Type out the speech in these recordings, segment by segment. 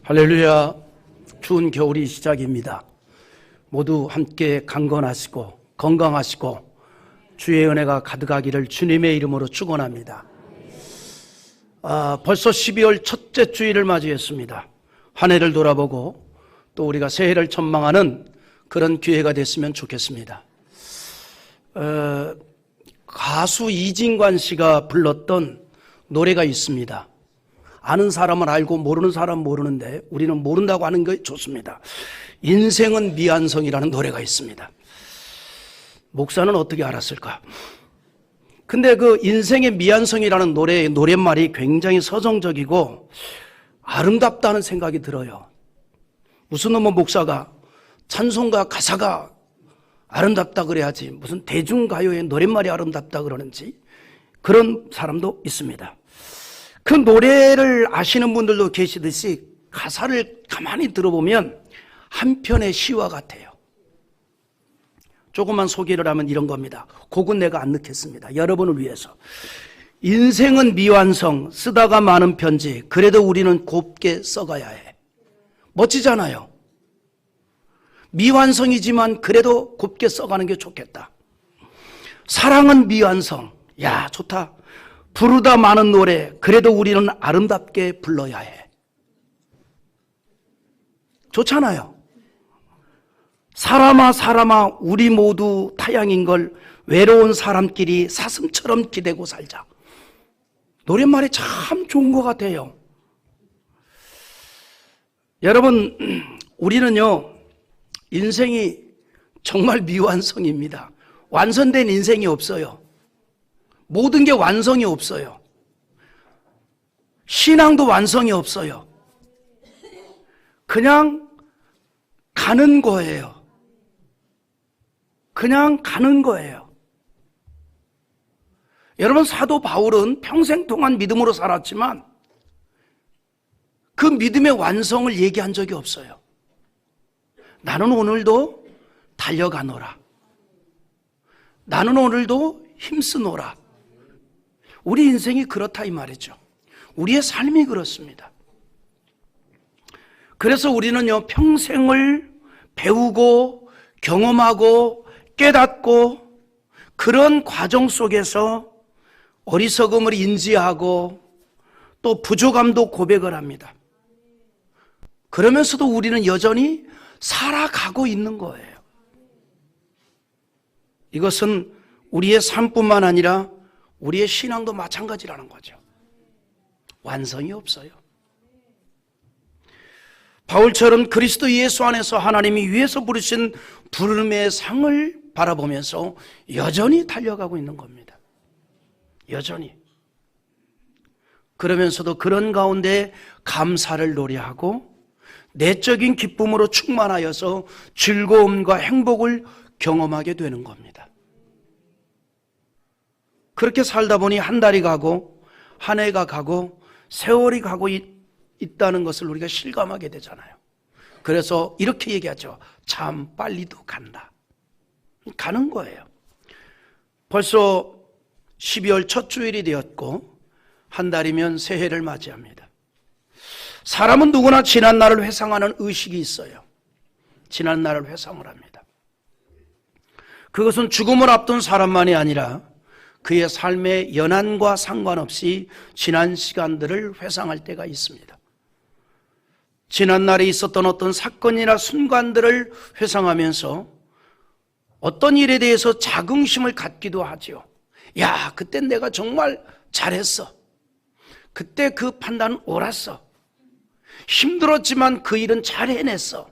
할렐루야. 추운 겨울이 시작입니다. 모두 함께 강건하시고 건강하시고 주의 은혜가 가득하기를 주님의 이름으로 축원합니다. 벌써 12월 첫째 주일을 맞이했습니다. 한 해를 돌아보고 또 우리가 새해를 전망하는 그런 기회가 됐으면 좋겠습니다. 가수 이진관 씨가 불렀던 노래가 있습니다. 아는 사람은 알고 모르는 사람은 모르는데 우리는 모른다고 하는 게 좋습니다. 인생은 미완성이라는 노래가 있습니다. 목사는 어떻게 알았을까? 근데 그 인생의 미완성이라는 노래의 노랫말이 굉장히 서정적이고 아름답다는 생각이 들어요. 무슨 놈의 목사가 찬송가 가사가 아름답다 그래야지 무슨 대중가요의 노랫말이 아름답다 그러는지 그런 사람도 있습니다. 그 노래를 아시는 분들도 계시듯이 가사를 가만히 들어보면 한 편의 시와 같아요. 조금만 소개를 하면 이런 겁니다. 곡은 내가 안 넣겠습니다. 여러분을 위해서. 인생은 미완성, 쓰다가 많은 편지, 그래도 우리는 곱게 써가야 해. 멋지잖아요. 미완성이지만 그래도 곱게 써가는 게 좋겠다. 사랑은 미완성. 야, 좋다. 부르다 많은 노래, 그래도 우리는 아름답게 불러야 해. 좋잖아요. 사람아 우리 모두 타양인 걸 외로운 사람끼리 사슴처럼 기대고 살자. 노랫말이 참 좋은 것 같아요. 여러분, 우리는요 인생이 정말 미완성입니다. 완성된 인생이 없어요. 모든 게 완성이 없어요. 신앙도 완성이 없어요. 그냥 가는 거예요. 그냥 가는 거예요. 여러분, 사도 바울은 평생 동안 믿음으로 살았지만 그 믿음의 완성을 얘기한 적이 없어요. 나는 오늘도 달려가노라. 나는 오늘도 힘쓰노라. 우리 인생이 그렇다 이 말이죠. 우리의 삶이 그렇습니다. 그래서 우리는요 평생을 배우고 경험하고 깨닫고 그런 과정 속에서 어리석음을 인지하고 또 부족함도 고백을 합니다. 그러면서도 우리는 여전히 살아가고 있는 거예요. 이것은 우리의 삶뿐만 아니라 우리의 신앙도 마찬가지라는 거죠. 완성이 없어요. 바울처럼 그리스도 예수 안에서 하나님이 위에서 부르신 부름의 상을 바라보면서 여전히 달려가고 있는 겁니다. 여전히. 그러면서도 그런 가운데 감사를 노래하고 내적인 기쁨으로 충만하여서 즐거움과 행복을 경험하게 되는 겁니다. 그렇게 살다 보니 한 달이 가고 한 해가 가고 세월이 가고 있다는 것을 우리가 실감하게 되잖아요. 그래서 이렇게 얘기하죠. 참 빨리도 간다. 가는 거예요. 벌써 12월 첫 주일이 되었고 한 달이면 새해를 맞이합니다. 사람은 누구나 지난 날을 회상하는 의식이 있어요. 지난 날을 회상을 합니다. 그것은 죽음을 앞둔 사람만이 아니라 그의 삶의 연한과 상관없이 지난 시간들을 회상할 때가 있습니다. 지난 날에 있었던 어떤 사건이나 순간들을 회상하면서 어떤 일에 대해서 자긍심을 갖기도 하죠. 야, 그때 내가 정말 잘했어. 그때 그 판단은 옳았어. 힘들었지만 그 일은 잘 해냈어.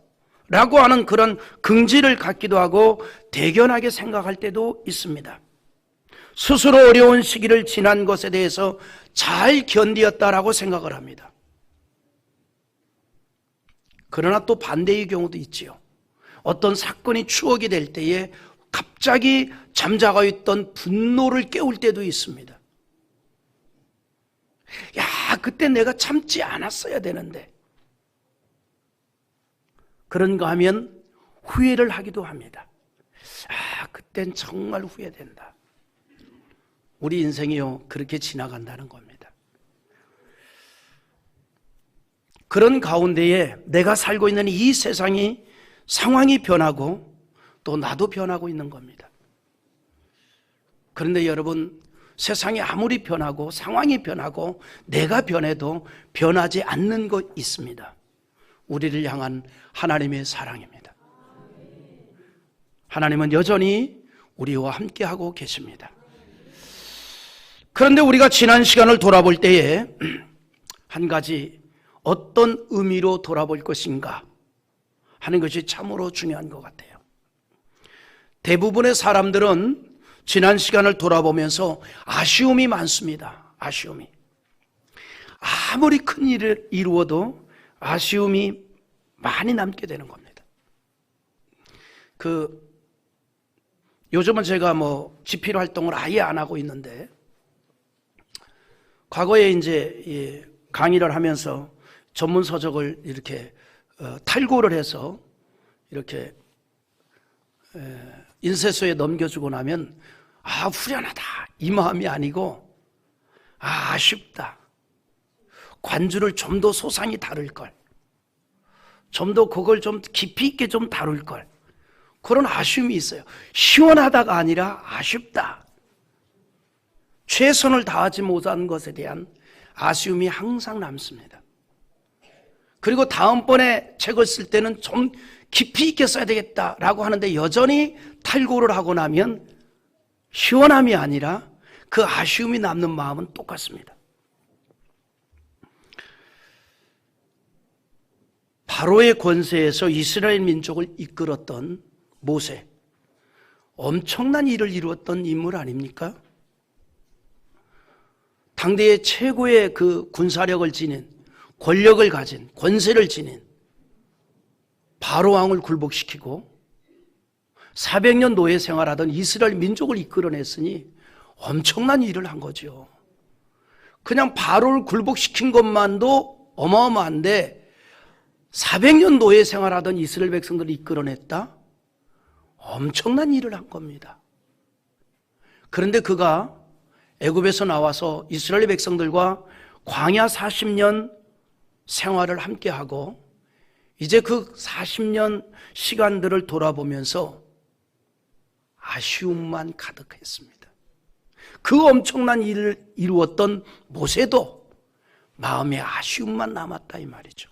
라고 하는 그런 긍지를 갖기도 하고 대견하게 생각할 때도 있습니다. 스스로 어려운 시기를 지난 것에 대해서 잘 견디었다라고 생각을 합니다. 그러나 또 반대의 경우도 있지요. 어떤 사건이 추억이 될 때에 갑자기 잠자고 있던 분노를 깨울 때도 있습니다. 야, 그때 내가 참지 않았어야 되는데. 그런가 하면 후회를 하기도 합니다. 아, 그땐 정말 후회된다. 우리 인생이요 그렇게 지나간다는 겁니다. 그런 가운데에 내가 살고 있는 이 세상이 상황이 변하고 또 나도 변하고 있는 겁니다. 그런데 여러분, 세상이 아무리 변하고 상황이 변하고 내가 변해도 변하지 않는 것 있습니다. 우리를 향한 하나님의 사랑입니다. 하나님은 여전히 우리와 함께하고 계십니다. 그런데 우리가 지난 시간을 돌아볼 때에 한 가지 어떤 의미로 돌아볼 것인가 하는 것이 참으로 중요한 것 같아요. 대부분의 사람들은 지난 시간을 돌아보면서 아쉬움이 많습니다. 아쉬움이. 아무리 큰 일을 이루어도 아쉬움이 많이 남게 되는 겁니다. 요즘은 제가 집필 활동을 아예 안 하고 있는데, 과거에 이제 강의를 하면서 전문 서적을 이렇게 탈고를 해서 이렇게 인쇄소에 넘겨주고 나면 후련하다 이 마음이 아니고 아쉽다, 관주를 좀 더 소상히 다룰 걸, 좀 더 그걸 좀 깊이 있게 좀 다룰 걸, 그런 아쉬움이 있어요. 시원하다가 아니라 아쉽다. 최선을 다하지 못한 것에 대한 아쉬움이 항상 남습니다. 그리고 다음번에 책을 쓸 때는 좀 깊이 있게 써야 되겠다라고 하는데 여전히 탈고를 하고 나면 시원함이 아니라 그 아쉬움이 남는 마음은 똑같습니다. 바로의 권세에서 이스라엘 민족을 이끌었던 모세, 엄청난 일을 이루었던 인물 아닙니까? 당대의 최고의 그 군사력을 지닌, 권력을 가진, 권세를 지닌 바로 왕을 굴복시키고 400년 노예 생활하던 이스라엘 민족을 이끌어냈으니 엄청난 일을 한 거죠. 그냥 바로를 굴복시킨 것만도 어마어마한데 400년 노예 생활하던 이스라엘 백성들을 이끌어냈다? 엄청난 일을 한 겁니다. 그런데 그가 애굽에서 나와서 이스라엘 백성들과 광야 40년 생활을 함께하고 이제 그 40년 시간들을 돌아보면서 아쉬움만 가득했습니다. 그 엄청난 일을 이루었던 모세도 마음에 아쉬움만 남았다 이 말이죠.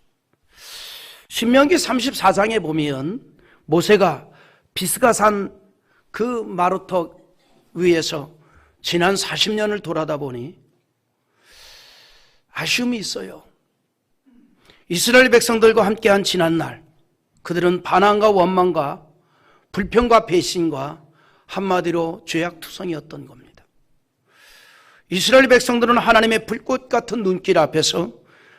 신명기 34장에 보면 모세가 비스가산 그 마루터 위에서 지난 40년을 돌아다 보니 아쉬움이 있어요. 이스라엘 백성들과 함께한 지난날, 그들은 반항과 원망과 불평과 배신과 한마디로 죄악투성이었던 겁니다. 이스라엘 백성들은 하나님의 불꽃 같은 눈길 앞에서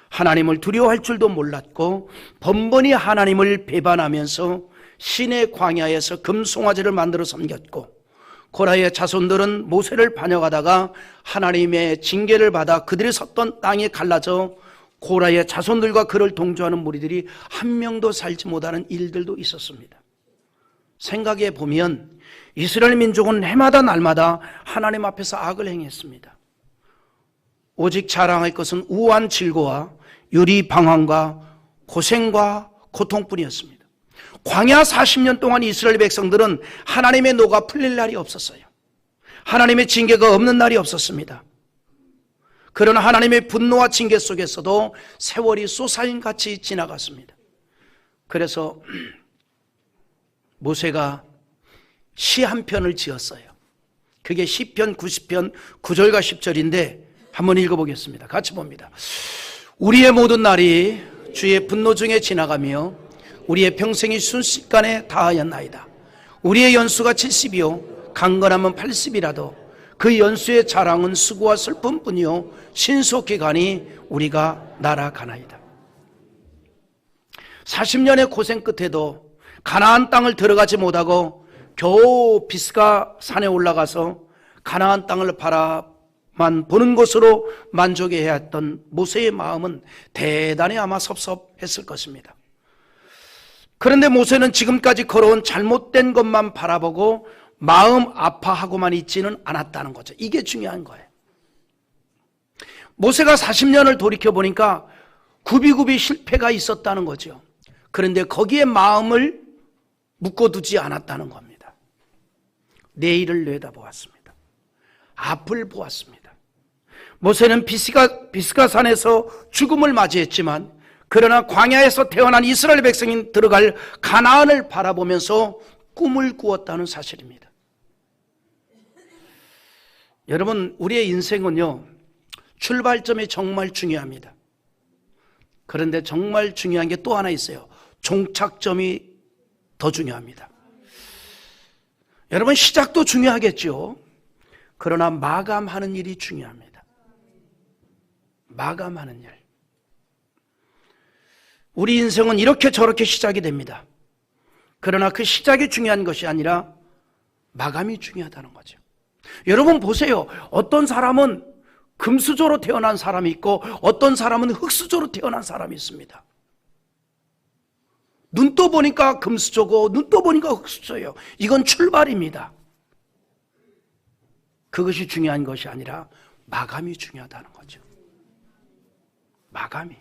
하나님을 두려워할 줄도 몰랐고 번번이 하나님을 배반하면서 시내 광야에서 금송아지를 만들어 섬겼고, 고라의 자손들은 모세를 반역하다가 하나님의 징계를 받아 그들이 섰던 땅에 갈라져 고라의 자손들과 그를 동조하는 무리들이 한 명도 살지 못하는 일들도 있었습니다. 생각해 보면 이스라엘 민족은 해마다 날마다 하나님 앞에서 악을 행했습니다. 오직 자랑할 것은 우한 질고와 유리 방황과 고생과 고통뿐이었습니다. 광야 40년 동안 이스라엘 백성들은 하나님의 노가 풀릴 날이 없었어요. 하나님의 징계가 없는 날이 없었습니다. 그러나 하나님의 분노와 징계 속에서도 세월이 쏘살같이 지나갔습니다. 그래서 모세가 시 한 편을 지었어요. 그게 시편 90편 9절과 10절인데 한번 읽어보겠습니다. 같이 봅니다. 우리의 모든 날이 주의 분노 중에 지나가며 우리의 평생이 순식간에 다하였나이다. 우리의 연수가 70이요 강건하면 80이라도 그 연수의 자랑은 수고와 슬픔뿐이요 신속히 가니 우리가 날아가나이다. 40년의 고생 끝에도 가나안 땅을 들어가지 못하고 겨우 비스가 산에 올라가서 가나안 땅을 바라만 보는 것으로 만족해야 했던 모세의 마음은 대단히 아마 섭섭했을 것입니다. 그런데 모세는 지금까지 걸어온 잘못된 것만 바라보고 마음 아파하고만 있지는 않았다는 거죠. 이게 중요한 거예요. 모세가 40년을 돌이켜보니까 굽이굽이 실패가 있었다는 거죠. 그런데 거기에 마음을 묶어두지 않았다는 겁니다. 내일을 내다보았습니다. 앞을 보았습니다. 모세는 비스가산에서 죽음을 맞이했지만 그러나 광야에서 태어난 이스라엘 백성이 들어갈 가나안을 바라보면서 꿈을 꾸었다는 사실입니다. 여러분, 우리의 인생은요, 출발점이 정말 중요합니다. 그런데 정말 중요한 게 또 하나 있어요. 종착점이 더 중요합니다. 여러분, 시작도 중요하겠죠. 그러나 마감하는 일이 중요합니다. 마감하는 일. 우리 인생은 이렇게 저렇게 시작이 됩니다. 그러나 그 시작이 중요한 것이 아니라 마감이 중요하다는 거죠. 여러분 보세요. 어떤 사람은 금수저로 태어난 사람이 있고 어떤 사람은 흙수저로 태어난 사람이 있습니다. 눈 떠 보니까 금수저고 눈 떠 보니까 흙수저예요. 이건 출발입니다. 그것이 중요한 것이 아니라 마감이 중요하다는 거죠. 마감이.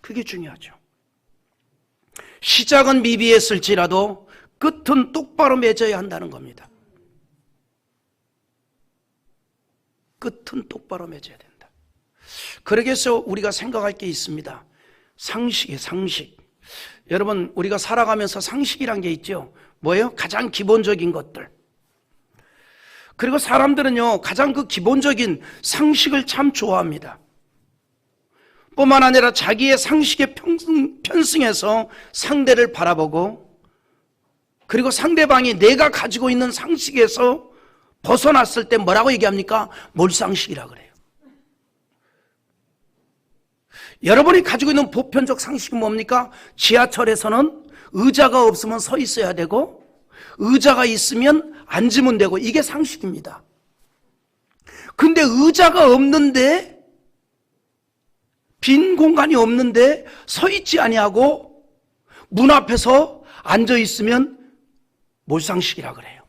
그게 중요하죠. 시작은 미비했을지라도 끝은 똑바로 맺어야 한다는 겁니다. 끝은 똑바로 맺어야 된다. 그러기위해서 우리가 생각할 게 있습니다. 상식이에요, 상식. 여러분, 우리가 살아가면서 상식이란 게 있죠. 뭐예요? 가장 기본적인 것들. 그리고 사람들은요, 가장 그 기본적인 상식을 참 좋아합니다. 뿐만 아니라 자기의 상식에 편승해서 상대를 바라보고, 그리고 상대방이 내가 가지고 있는 상식에서 벗어났을 때 뭐라고 얘기합니까? 몰상식이라 그래요. 여러분이 가지고 있는 보편적 상식은 뭡니까? 지하철에서는 의자가 없으면 서 있어야 되고 의자가 있으면 앉으면 되고, 이게 상식입니다. 근데 의자가 없는데, 빈 공간이 없는데 서 있지 아니하고 문 앞에서 앉아 있으면 몰상식이라 그래요.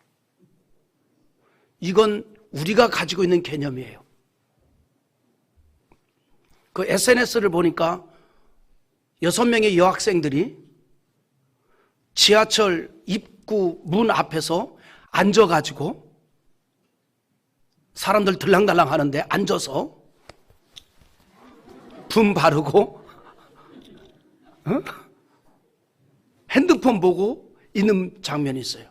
이건 우리가 가지고 있는 개념이에요. 그 SNS를 보니까 6명의 여학생들이 지하철 입구 문 앞에서 앉아가지고 사람들 들랑달랑 하는데 앉아서 분 바르고 핸드폰 보고 있는 장면이 있어요.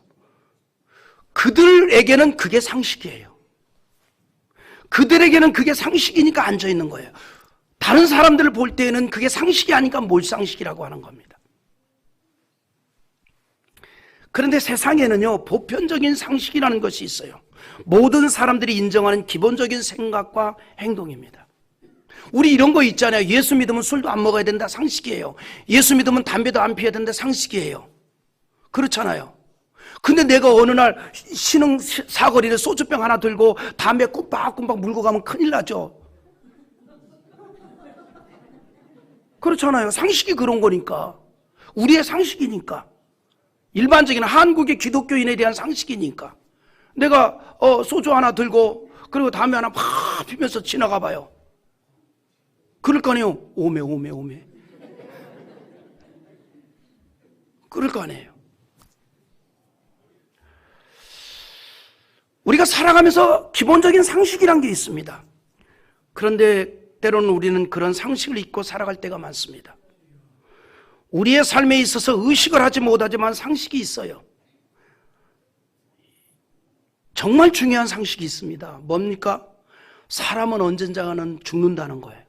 그들에게는 그게 상식이에요. 그들에게는 그게 상식이니까 앉아있는 거예요. 다른 사람들을 볼 때에는 그게 상식이 아니까 몰상식이라고 하는 겁니다. 그런데 세상에는요, 보편적인 상식이라는 것이 있어요. 모든 사람들이 인정하는 기본적인 생각과 행동입니다. 우리 이런 거 있잖아요. 예수 믿으면 술도 안 먹어야 된다, 상식이에요. 예수 믿으면 담배도 안 피워야 된다, 상식이에요. 그렇잖아요. 근데 내가 어느 날 신흥 사거리를 소주병 하나 들고 담배 꿈박꿈박 물고 가면 큰일 나죠. 그렇잖아요. 상식이 그런 거니까. 우리의 상식이니까. 일반적인 한국의 기독교인에 대한 상식이니까. 내가 소주 하나 들고 그리고 담배 하나 팍 피면서 지나가 봐요. 그럴 거 아니에요. 오메. 그럴 거 아니에요. 우리가 살아가면서 기본적인 상식이란 게 있습니다. 그런데 때로는 우리는 그런 상식을 잊고 살아갈 때가 많습니다. 우리의 삶에 있어서 의식을 하지 못하지만 상식이 있어요. 정말 중요한 상식이 있습니다. 뭡니까? 사람은 언젠가는 죽는다는 거예요.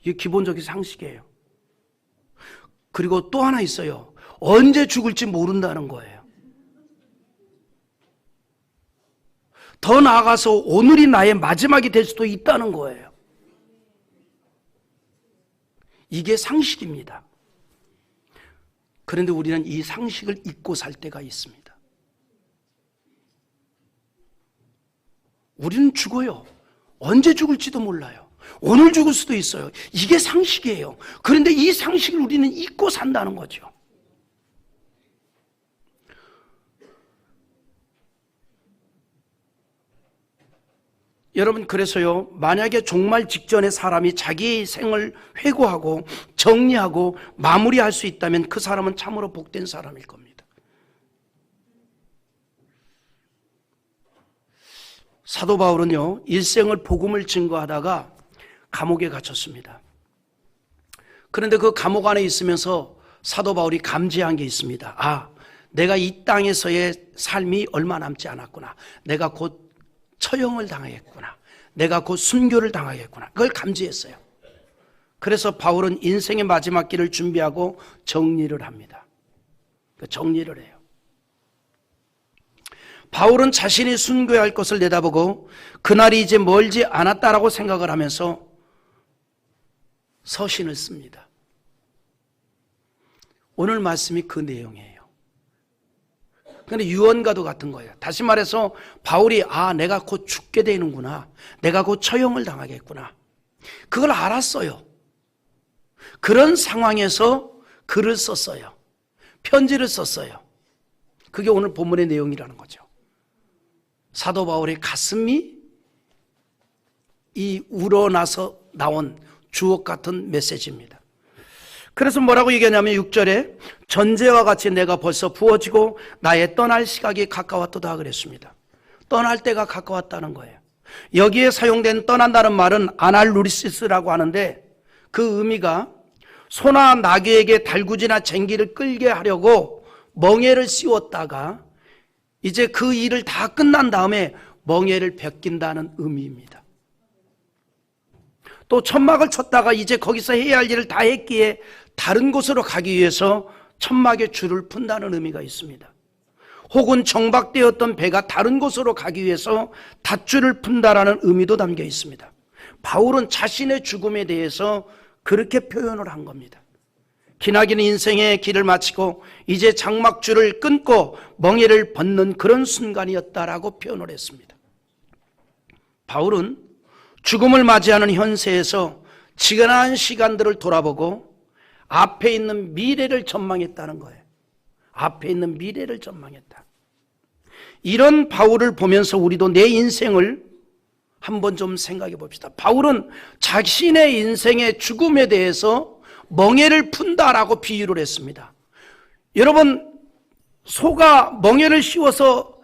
이게 기본적인 상식이에요. 그리고 또 하나 있어요. 언제 죽을지 모른다는 거예요. 더 나아가서 오늘이 나의 마지막이 될 수도 있다는 거예요. 이게 상식입니다. 그런데 우리는 이 상식을 잊고 살 때가 있습니다. 우리는 죽어요. 언제 죽을지도 몰라요. 오늘 죽을 수도 있어요. 이게 상식이에요. 그런데 이 상식을 우리는 잊고 산다는 거죠. 여러분, 그래서요, 만약에 종말 직전에 사람이 자기 생을 회고하고 정리하고 마무리할 수 있다면 그 사람은 참으로 복된 사람일 겁니다. 사도 바울은요, 일생을 복음을 증거하다가 감옥에 갇혔습니다. 그런데 그 감옥 안에 있으면서 사도 바울이 감지한 게 있습니다. 아, 내가 이 땅에서의 삶이 얼마 남지 않았구나. 내가 곧 처형을 당하겠구나. 내가 곧 순교를 당하겠구나. 그걸 감지했어요. 그래서 바울은 인생의 마지막 길을 준비하고 정리를 합니다. 정리를 해요. 바울은 자신이 순교할 것을 내다보고 그날이 이제 멀지 않았다라고 생각을 하면서 서신을 씁니다. 오늘 말씀이 그 내용이에요. 그런데 유언과도 같은 거예요. 다시 말해서 바울이 내가 곧 죽게 되는구나. 내가 곧 처형을 당하겠구나. 그걸 알았어요. 그런 상황에서 글을 썼어요. 편지를 썼어요. 그게 오늘 본문의 내용이라는 거죠. 사도 바울의 가슴이 이 우러나서 나온 주옥 같은 메시지입니다. 그래서 뭐라고 얘기하냐면 6절에 전제와 같이 내가 벌써 부어지고 나의 떠날 시각이 가까웠도다 그랬습니다. 떠날 때가 가까웠다는 거예요. 여기에 사용된 떠난다는 말은 아날루리시스라고 하는데 그 의미가 소나 나귀에게 달구지나 쟁기를 끌게 하려고 멍에를 씌웠다가 이제 그 일을 다 끝난 다음에 멍에를 벗긴다는 의미입니다. 또 천막을 쳤다가 이제 거기서 해야 할 일을 다 했기에 다른 곳으로 가기 위해서 천막에 줄을 푼다는 의미가 있습니다. 혹은 정박되었던 배가 다른 곳으로 가기 위해서 닷줄을 푼다라는 의미도 담겨 있습니다. 바울은 자신의 죽음에 대해서 그렇게 표현을 한 겁니다. 기나긴 인생의 길을 마치고 이제 장막줄을 끊고 멍에를 벗는 그런 순간이었다라고 표현을 했습니다. 바울은 죽음을 맞이하는 현세에서 지근한 시간들을 돌아보고 앞에 있는 미래를 전망했다는 거예요. 앞에 있는 미래를 전망했다. 이런 바울을 보면서 우리도 내 인생을 한번 좀 생각해 봅시다. 바울은 자신의 인생의 죽음에 대해서 멍에를 푼다라고 비유를 했습니다. 여러분, 소가 멍에를 씌워서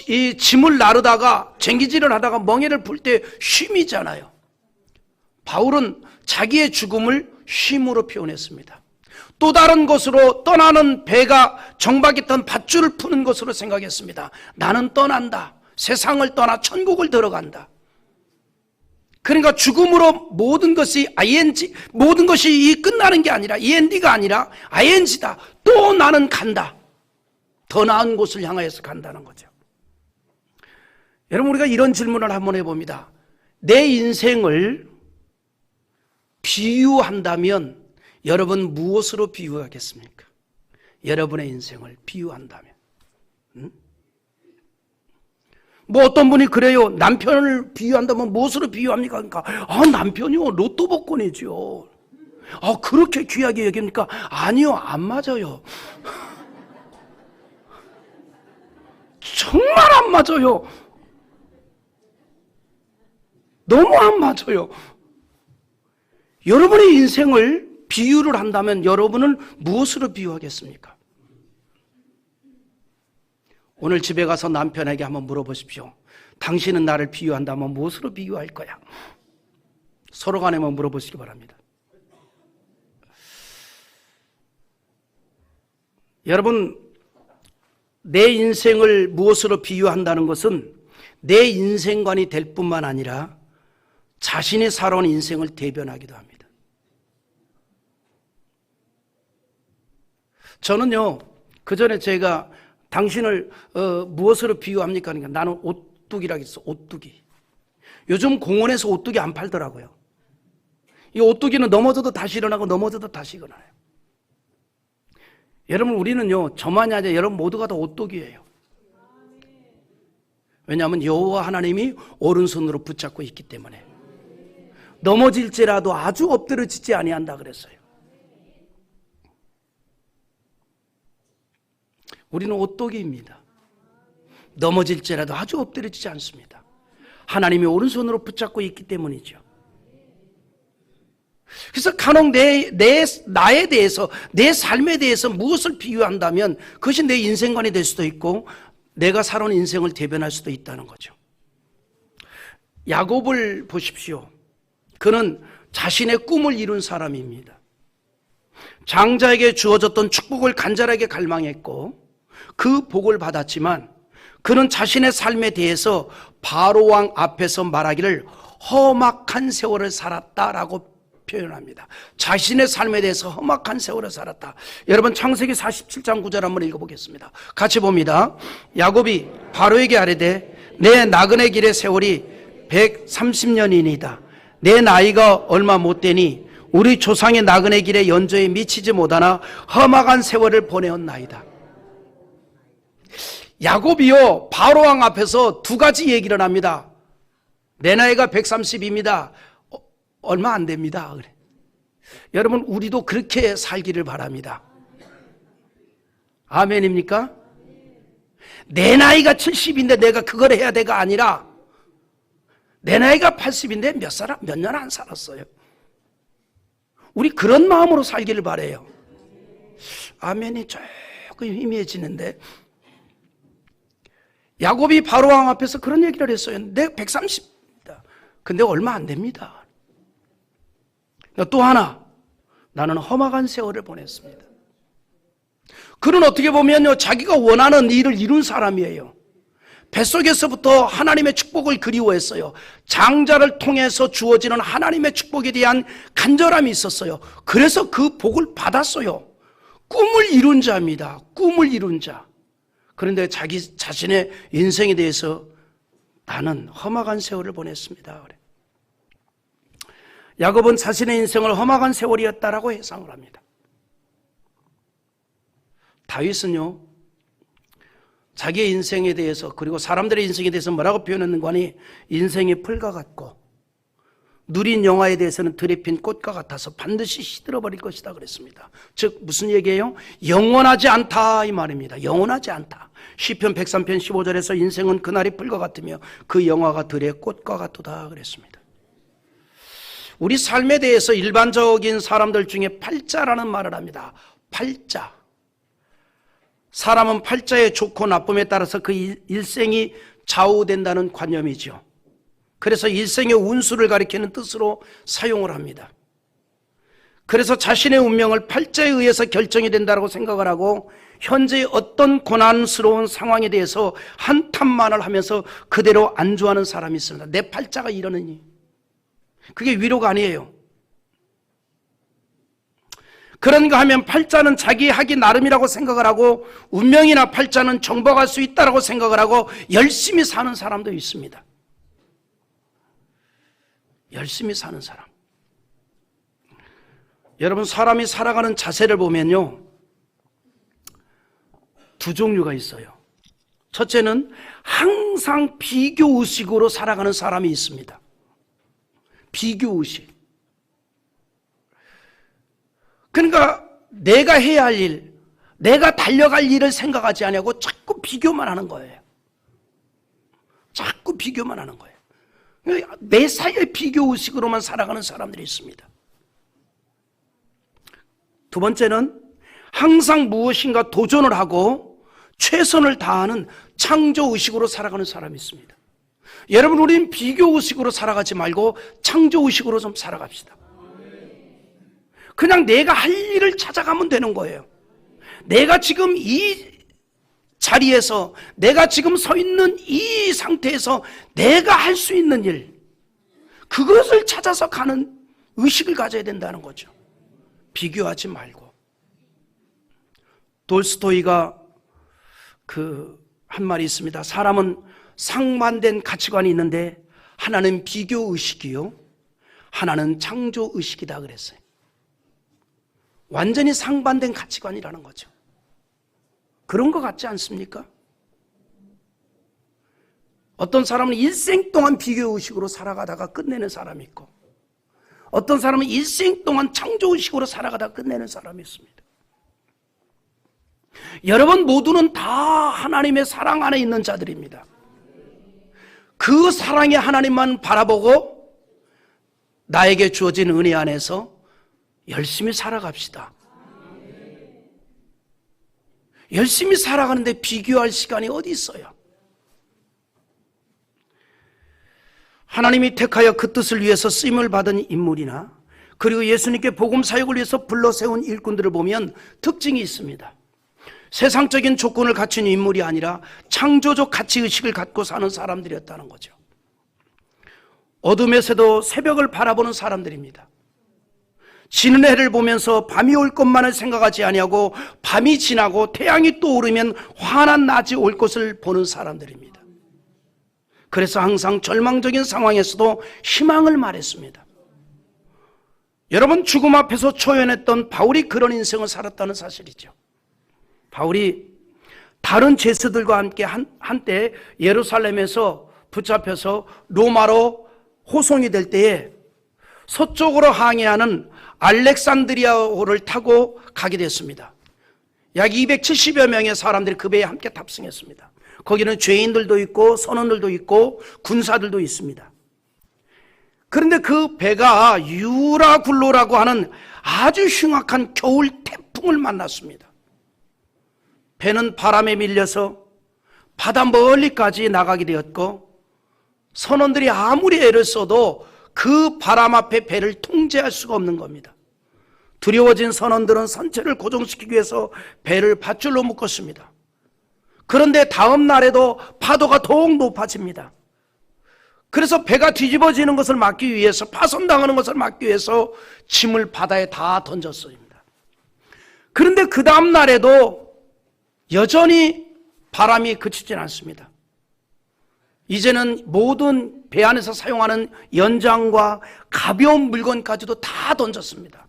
이 짐을 나르다가 쟁기질을 하다가 멍에를 풀 때 쉼이잖아요. 바울은 자기의 죽음을 쉼으로 표현했습니다. 또 다른 곳으로 떠나는 배가 정박했던 밧줄을 푸는 것으로 생각했습니다. 나는 떠난다. 세상을 떠나 천국을 들어간다. 그러니까 죽음으로 모든 것이 ing, 모든 것이 끝나는 게 아니라 end가 아니라 ing다. 또 나는 간다. 더 나은 곳을 향하여서 간다는 거죠. 여러분, 우리가 이런 질문을 한번 해봅니다. 내 인생을 비유한다면 여러분 무엇으로 비유하겠습니까? 여러분의 인생을 비유한다면. 뭐 어떤 분이 그래요. 남편을 비유한다면 무엇으로 비유합니까? 그러니까 남편이요 로또 복권이죠. 그렇게 귀하게 얘기합니까? 아니요, 안 맞아요. 정말 안 맞아요. 너무 안 맞아요. 여러분의 인생을 비유를 한다면 여러분은 무엇으로 비유하겠습니까? 오늘 집에 가서 남편에게 한번 물어보십시오. 당신은 나를 비유한다면 무엇으로 비유할 거야? 서로 간에 한번 물어보시기 바랍니다. 여러분, 내 인생을 무엇으로 비유한다는 것은 내 인생관이 될 뿐만 아니라 자신이 살아온 인생을 대변하기도 합니다. 저는요, 그 전에 제가 당신을 무엇으로 비유합니까? 그러니까 나는 오뚜기라고 했어. 오뚜기. 요즘 공원에서 오뚜기 안 팔더라고요. 이 오뚜기는 넘어져도 다시 일어나고 넘어져도 다시 일어나요. 여러분, 우리는요, 저만이 아니라 여러분 모두가 다 오뚜기예요. 왜냐하면 여호와 하나님이 오른손으로 붙잡고 있기 때문에. 넘어질지라도 아주 엎드려지지 아니한다 그랬어요. 우리는 오뚜기입니다. 넘어질지라도 아주 엎드려지지 않습니다. 하나님의 오른손으로 붙잡고 있기 때문이죠. 그래서 간혹 나에 대해서, 내 삶에 대해서 무엇을 비유한다면 그것이 내 인생관이 될 수도 있고 내가 살아온 인생을 대변할 수도 있다는 거죠. 야곱을 보십시오. 그는 자신의 꿈을 이룬 사람입니다. 장자에게 주어졌던 축복을 간절하게 갈망했고 그 복을 받았지만 그는 자신의 삶에 대해서 바로왕 앞에서 말하기를 험악한 세월을 살았다라고 표현합니다. 자신의 삶에 대해서 험악한 세월을 살았다. 여러분 창세기 47장 9절 한번 읽어보겠습니다. 같이 봅니다. 야곱이 바로에게 아뢰되 내 나그네 길의 세월이 130년이니이다. 내 나이가 얼마 못 되니 우리 조상의 나그네 길의 연조에 미치지 못하나 험악한 세월을 보내었나이다. 야곱이요 바로왕 앞에서 두 가지 얘기를 합니다. 내 나이가 130입니다. 얼마 안 됩니다. 그래. 여러분 우리도 그렇게 살기를 바랍니다. 아멘입니까? 내 나이가 70인데 내가 그걸 해야 돼가 아니라 내 나이가 80인데 몇 년 안 살았어요. 우리 그런 마음으로 살기를 바라요. 아멘이 조금 희미해지는데 야곱이 바로왕 앞에서 그런 얘기를 했어요. 내 130입니다. 근데 얼마 안 됩니다. 또 하나, 나는 험악한 세월을 보냈습니다. 그는 어떻게 보면요, 자기가 원하는 일을 이룬 사람이에요. 뱃속에서부터 하나님의 축복을 그리워했어요. 장자를 통해서 주어지는 하나님의 축복에 대한 간절함이 있었어요. 그래서 그 복을 받았어요. 꿈을 이룬 자입니다. 꿈을 이룬 자. 그런데 자기 자신의 인생에 대해서 나는 험악한 세월을 보냈습니다. 그래. 야곱은 자신의 인생을 험악한 세월이었다라고 해상을 합니다. 다윗은요, 자기의 인생에 대해서 그리고 사람들의 인생에 대해서 뭐라고 표현했는가 하니 인생이 풀과 같고 누린 영화에 대해서는 들에 핀 꽃과 같아서 반드시 시들어버릴 것이다 그랬습니다. 즉 무슨 얘기예요? 영원하지 않다 이 말입니다. 영원하지 않다. 시편 103편 15절에서 인생은 그날이 풀과 같으며 그 영화가 들의 꽃과 같도다 그랬습니다. 우리 삶에 대해서 일반적인 사람들 중에 팔자라는 말을 합니다. 팔자. 사람은 팔자의 좋고 나쁨에 따라서 그 일생이 좌우된다는 관념이죠. 그래서 일생의 운수를 가리키는 뜻으로 사용을 합니다. 그래서 자신의 운명을 팔자에 의해서 결정이 된다고 생각을 하고 현재의 어떤 고난스러운 상황에 대해서 한탄만을 하면서 그대로 안주하는 사람이 있습니다. 내 팔자가 이러느니. 그게 위로가 아니에요. 그런가 하면 팔자는 자기 하기 나름이라고 생각을 하고 운명이나 팔자는 정복할 수 있다고 생각을 하고 열심히 사는 사람도 있습니다. 열심히 사는 사람. 여러분 사람이 살아가는 자세를 보면요, 두 종류가 있어요. 첫째는 항상 비교의식으로 살아가는 사람이 있습니다. 비교의식. 그러니까 내가 해야 할 일, 내가 달려갈 일을 생각하지 않고 자꾸 비교만 하는 거예요. 자꾸 비교만 하는 거예요. 매사에 비교의식으로만 살아가는 사람들이 있습니다. 두 번째는 항상 무엇인가 도전을 하고 최선을 다하는 창조의식으로 살아가는 사람이 있습니다. 여러분 우리는 비교의식으로 살아가지 말고 창조의식으로 좀 살아갑시다. 그냥 내가 할 일을 찾아가면 되는 거예요. 내가 지금 이 자리에서 내가 지금 서 있는 이 상태에서 내가 할 수 있는 일, 그것을 찾아서 가는 의식을 가져야 된다는 거죠. 비교하지 말고. 돌스토이가 한 말이 있습니다. 사람은 상반된 가치관이 있는데 하나는 비교의식이요, 하나는 창조의식이다 그랬어요. 완전히 상반된 가치관이라는 거죠. 그런 것 같지 않습니까? 어떤 사람은 일생 동안 비교의식으로 살아가다가 끝내는 사람이 있고 어떤 사람은 일생 동안 창조의식으로 살아가다가 끝내는 사람이 있습니다. 여러분 모두는 다 하나님의 사랑 안에 있는 자들입니다. 그 사랑의 하나님만 바라보고 나에게 주어진 은혜 안에서 열심히 살아갑시다. 열심히 살아가는데 비교할 시간이 어디 있어요? 하나님이 택하여 그 뜻을 위해서 쓰임을 받은 인물이나 그리고 예수님께 복음 사역을 위해서 불러 세운 일꾼들을 보면 특징이 있습니다. 세상적인 조건을 갖춘 인물이 아니라 창조적 가치의식을 갖고 사는 사람들이었다는 거죠. 어둠에서도 새벽을 바라보는 사람들입니다. 지는 해를 보면서 밤이 올 것만을 생각하지 아니하고 밤이 지나고 태양이 또 오르면 환한 낮이 올 것을 보는 사람들입니다. 그래서 항상 절망적인 상황에서도 희망을 말했습니다. 여러분, 죽음 앞에서 초연했던 바울이 그런 인생을 살았다는 사실이죠. 바울이 다른 죄수들과 함께 한때 예루살렘에서 붙잡혀서 로마로 호송이 될 때에 서쪽으로 항해하는 알렉산드리아호를 타고 가게 됐습니다. 약 270여 명의 사람들이 그 배에 함께 탑승했습니다. 거기는 죄인들도 있고 선원들도 있고 군사들도 있습니다. 그런데 그 배가 유라굴로라고 하는 아주 흉악한 겨울 태풍을 만났습니다. 배는 바람에 밀려서 바다 멀리까지 나가게 되었고 선원들이 아무리 애를 써도 그 바람 앞에 배를 통제할 수가 없는 겁니다. 두려워진 선원들은 선체를 고정시키기 위해서 배를 밧줄로 묶었습니다. 그런데 다음 날에도 파도가 더욱 높아집니다. 그래서 배가 뒤집어지는 것을 막기 위해서, 파손당하는 것을 막기 위해서 짐을 바다에 다 던졌습니다. 그런데 그 다음 날에도 여전히 바람이 그치진 않습니다. 이제는 모든 배 안에서 사용하는 연장과 가벼운 물건까지도 다 던졌습니다.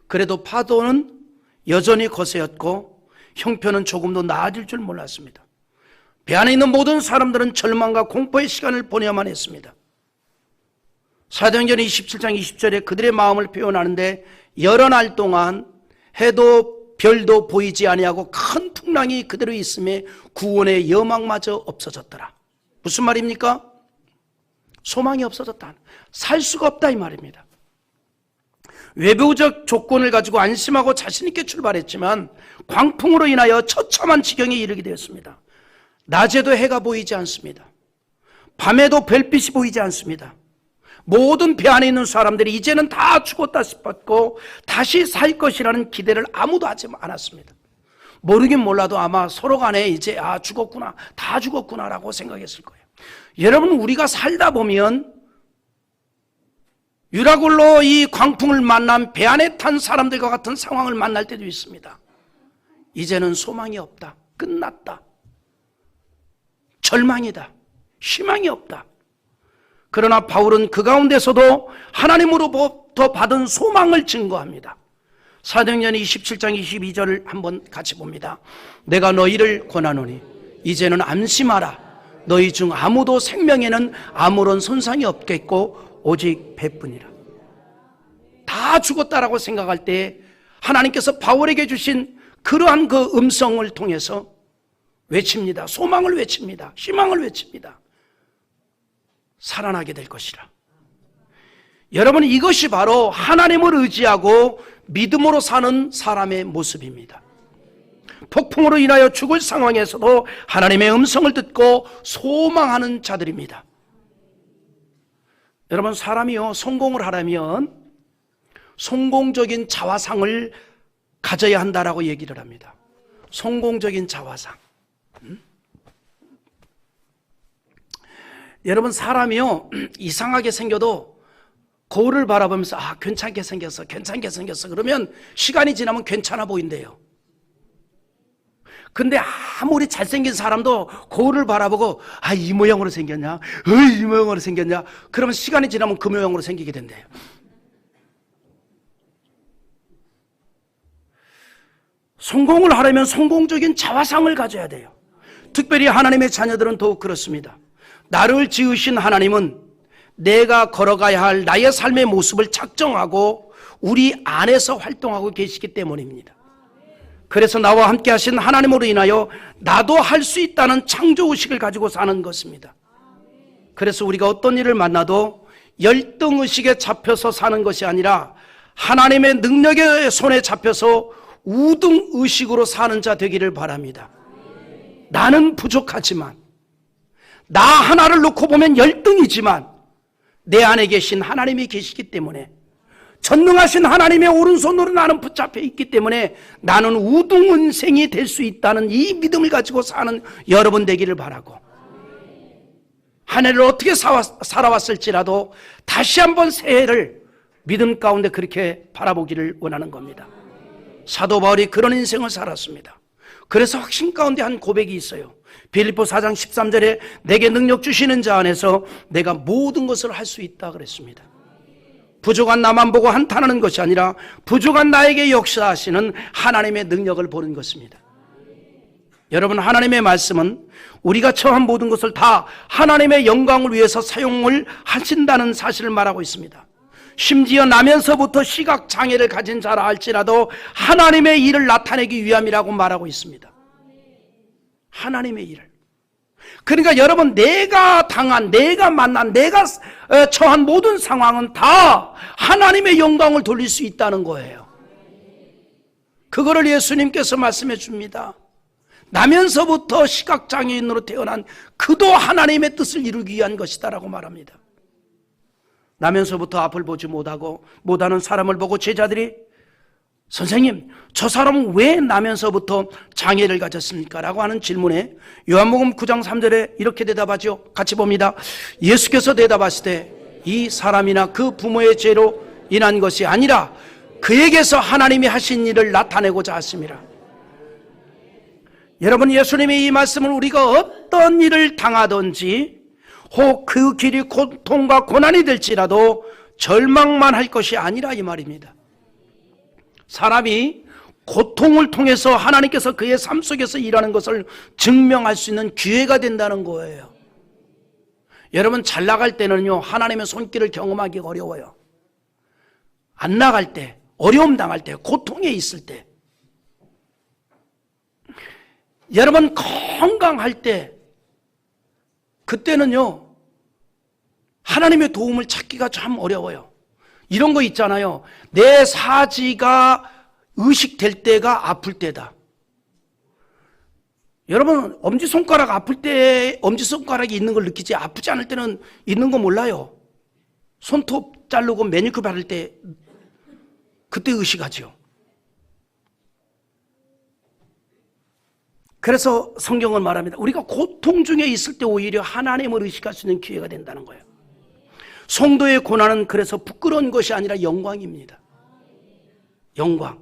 그래도 파도는 여전히 거세였고 형편은 조금도 나아질 줄 몰랐습니다. 배 안에 있는 모든 사람들은 절망과 공포의 시간을 보내야만 했습니다. 사도행전 27장 20절에 그들의 마음을 표현하는데 여러 날 동안 해도 별도 보이지 아니하고 큰 풍랑이 그대로 있음에 구원의 여망마저 없어졌더라. 무슨 말입니까? 소망이 없어졌다. 살 수가 없다 이 말입니다. 외부적 조건을 가지고 안심하고 자신 있게 출발했지만 광풍으로 인하여 처참한 지경에 이르게 되었습니다. 낮에도 해가 보이지 않습니다. 밤에도 별빛이 보이지 않습니다. 모든 배 안에 있는 사람들이 이제는 다 죽었다 싶었고 다시 살 것이라는 기대를 아무도 하지 않았습니다. 모르긴 몰라도 아마 서로 간에 이제 죽었구나, 다 죽었구나라고 생각했을 거예요. 여러분, 우리가 살다 보면 유라굴로 이 광풍을 만난 배 안에 탄 사람들과 같은 상황을 만날 때도 있습니다. 이제는 소망이 없다, 끝났다, 절망이다, 희망이 없다. 그러나 바울은 그 가운데서도 하나님으로부터 받은 소망을 증거합니다. 사도행전 27장 22절을 한번 같이 봅니다. 내가 너희를 권하노니 이제는 안심하라. 너희 중 아무도 생명에는 아무런 손상이 없겠고 오직 배뿐이라. 다 죽었다라고 생각할 때 하나님께서 바울에게 주신 그러한 그 음성을 통해서 외칩니다. 소망을 외칩니다. 희망을 외칩니다. 살아나게 될 것이라. 여러분, 이것이 바로 하나님을 의지하고 믿음으로 사는 사람의 모습입니다. 폭풍으로 인하여 죽을 상황에서도 하나님의 음성을 듣고 소망하는 자들입니다. 여러분, 사람이요, 성공을 하려면 성공적인 자화상을 가져야 한다라고 얘기를 합니다. 성공적인 자화상. 여러분, 사람이요, 이상하게 생겨도 거울을 바라보면서 괜찮게 생겼어, 괜찮게 생겼어. 그러면 시간이 지나면 괜찮아 보인대요. 근데 아무리 잘생긴 사람도 거울을 바라보고 이 모양으로 생겼냐, 이 모양으로 생겼냐, 그러면 시간이 지나면 그 모양으로 생기게 된대요. 성공을 하려면 성공적인 자화상을 가져야 돼요. 특별히 하나님의 자녀들은 더욱 그렇습니다. 나를 지으신 하나님은 내가 걸어가야 할 나의 삶의 모습을 작정하고 우리 안에서 활동하고 계시기 때문입니다. 그래서 나와 함께 하신 하나님으로 인하여 나도 할 수 있다는 창조의식을 가지고 사는 것입니다. 그래서 우리가 어떤 일을 만나도 열등의식에 잡혀서 사는 것이 아니라 하나님의 능력의 손에 잡혀서 우등의식으로 사는 자 되기를 바랍니다. 나는 부족하지만, 나 하나를 놓고 보면 열등이지만 내 안에 계신 하나님이 계시기 때문에, 전능하신 하나님의 오른손으로 나는 붙잡혀 있기 때문에 나는 우등은생이 될 수 있다는 이 믿음을 가지고 사는 여러분 되기를 바라고, 한 해를 어떻게 살아왔을지라도 다시 한번 새해를 믿음 가운데 그렇게 바라보기를 원하는 겁니다. 사도 바울이 그런 인생을 살았습니다. 그래서 확신 가운데 한 고백이 있어요. 빌립보 4장 13절에 내게 능력 주시는 자 안에서 내가 모든 것을 할 수 있다 그랬습니다. 부족한 나만 보고 한탄하는 것이 아니라 부족한 나에게 역사하시는 하나님의 능력을 보는 것입니다. 여러분, 하나님의 말씀은 우리가 처한 모든 것을 다 하나님의 영광을 위해서 사용을 하신다는 사실을 말하고 있습니다. 심지어 나면서부터 시각장애를 가진 자라 할지라도 하나님의 일을 나타내기 위함이라고 말하고 있습니다. 하나님의 일을. 그러니까 여러분, 내가 당한, 내가 만난, 내가 처한 모든 상황은 다 하나님의 영광을 돌릴 수 있다는 거예요. 그거를 예수님께서 말씀해 줍니다. 나면서부터 시각장애인으로 태어난 그도 하나님의 뜻을 이루기 위한 것이다라고 말합니다. 나면서부터 앞을 보지 못하는 사람을 보고 제자들이 선생님, 저 사람은 왜 나면서부터 장애를 가졌습니까? 라고 하는 질문에 요한복음 9장 3절에 이렇게 대답하죠. 같이 봅니다. 예수께서 대답하시되 이 사람이나 그 부모의 죄로 인한 것이 아니라 그에게서 하나님이 하신 일을 나타내고자 하심이라. 여러분, 예수님의 이 말씀을 우리가 어떤 일을 당하든지 혹 그 길이 고통과 고난이 될지라도 절망만 할 것이 아니라 이 말입니다. 사람이 고통을 통해서 하나님께서 그의 삶 속에서 일하는 것을 증명할 수 있는 기회가 된다는 거예요. 여러분, 잘 나갈 때는요, 하나님의 손길을 경험하기가 어려워요. 안 나갈 때, 어려움 당할 때, 고통에 있을 때, 여러분 건강할 때, 그때는요 하나님의 도움을 찾기가 참 어려워요. 이런 거 있잖아요. 내 사지가 의식될 때가 아플 때다. 여러분, 엄지손가락 아플 때 엄지손가락이 있는 걸 느끼지 아프지 않을 때는 있는 거 몰라요. 손톱 자르고 매니큐어 바를 때 그때 의식하죠. 그래서 성경은 말합니다. 우리가 고통 중에 있을 때 오히려 하나님을 의식할 수 있는 기회가 된다는 거예요. 성도의 고난은 그래서 부끄러운 것이 아니라 영광입니다. 영광.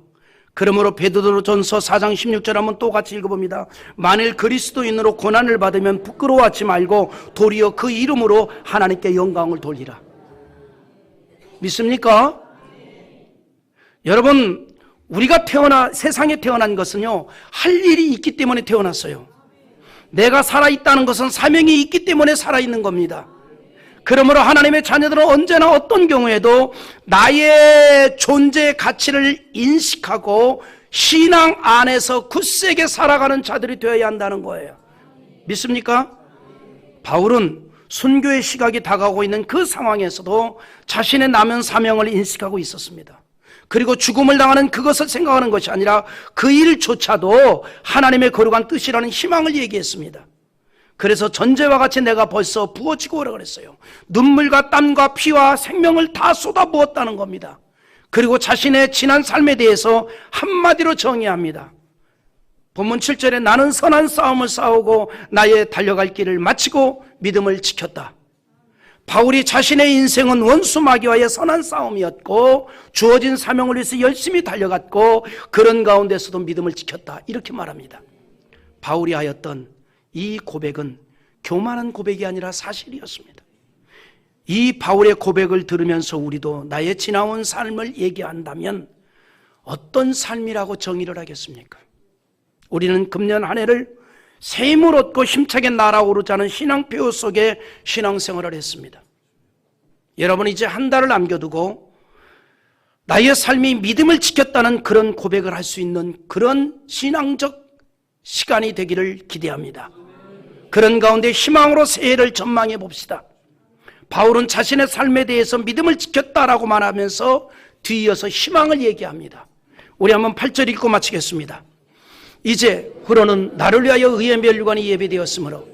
그러므로 베드로전서 4장 16절 한번 또 같이 읽어봅니다. 만일 그리스도인으로 고난을 받으면 부끄러워하지 말고 도리어 그 이름으로 하나님께 영광을 돌리라. 믿습니까? 여러분, 우리가 세상에 태어난 것은요, 할 일이 있기 때문에 태어났어요. 내가 살아있다는 것은 사명이 있기 때문에 살아있는 겁니다. 그러므로 하나님의 자녀들은 언제나 어떤 경우에도 나의 존재의 가치를 인식하고 신앙 안에서 굳세게 살아가는 자들이 되어야 한다는 거예요. 믿습니까? 바울은 순교의 시각이 다가오고 있는 그 상황에서도 자신의 남은 사명을 인식하고 있었습니다. 그리고 죽음을 당하는 그것을 생각하는 것이 아니라 그 일조차도 하나님의 거룩한 뜻이라는 희망을 얘기했습니다. 그래서 전제와 같이 내가 벌써 부어지고 오라 그랬어요. 눈물과 땀과 피와 생명을 다 쏟아부었다는 겁니다. 그리고 자신의 지난 삶에 대해서 한마디로 정의합니다. 본문 7절에 나는 선한 싸움을 싸우고 나의 달려갈 길을 마치고 믿음을 지켰다. 바울이 자신의 인생은 원수 마귀와의 선한 싸움이었고 주어진 사명을 위해서 열심히 달려갔고 그런 가운데서도 믿음을 지켰다. 이렇게 말합니다. 바울이 하였던 이 고백은 교만한 고백이 아니라 사실이었습니다. 이 바울의 고백을 들으면서 우리도 나의 지나온 삶을 얘기한다면 어떤 삶이라고 정의를 하겠습니까? 우리는 금년 한 해를 새 힘을 얻고 힘차게 날아오르자는 신앙표 속에 신앙생활을 했습니다. 여러분, 이제 한 달을 남겨두고 나의 삶이 믿음을 지켰다는 그런 고백을 할 수 있는 그런 신앙적 시간이 되기를 기대합니다. 그런 가운데 희망으로 새해를 전망해 봅시다. 바울은 자신의 삶에 대해서 믿음을 지켰다라고 말하면서 뒤이어서 희망을 얘기합니다. 우리 한번 8절 읽고 마치겠습니다. 이제 후로는 나를 위하여 의의 면류관이 예비되었으므로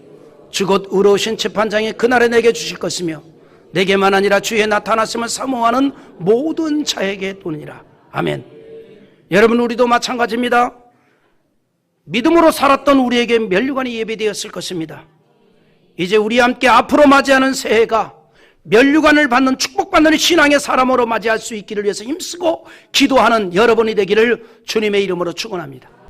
주 곧 의로우신 재판장이 그날에 내게 주실 것이며 내게만 아니라 주의 나타났음을 사모하는 모든 자에게 도니라. 아멘. 여러분, 우리도 마찬가지입니다. 믿음으로 살았던 우리에게 면류관이 예비되었을 것입니다. 이제 우리와 함께 앞으로 맞이하는 새해가 면류관을 받는 축복받는 신앙의 사람으로 맞이할 수 있기를 위해서 힘쓰고 기도하는 여러분이 되기를 주님의 이름으로 축원합니다.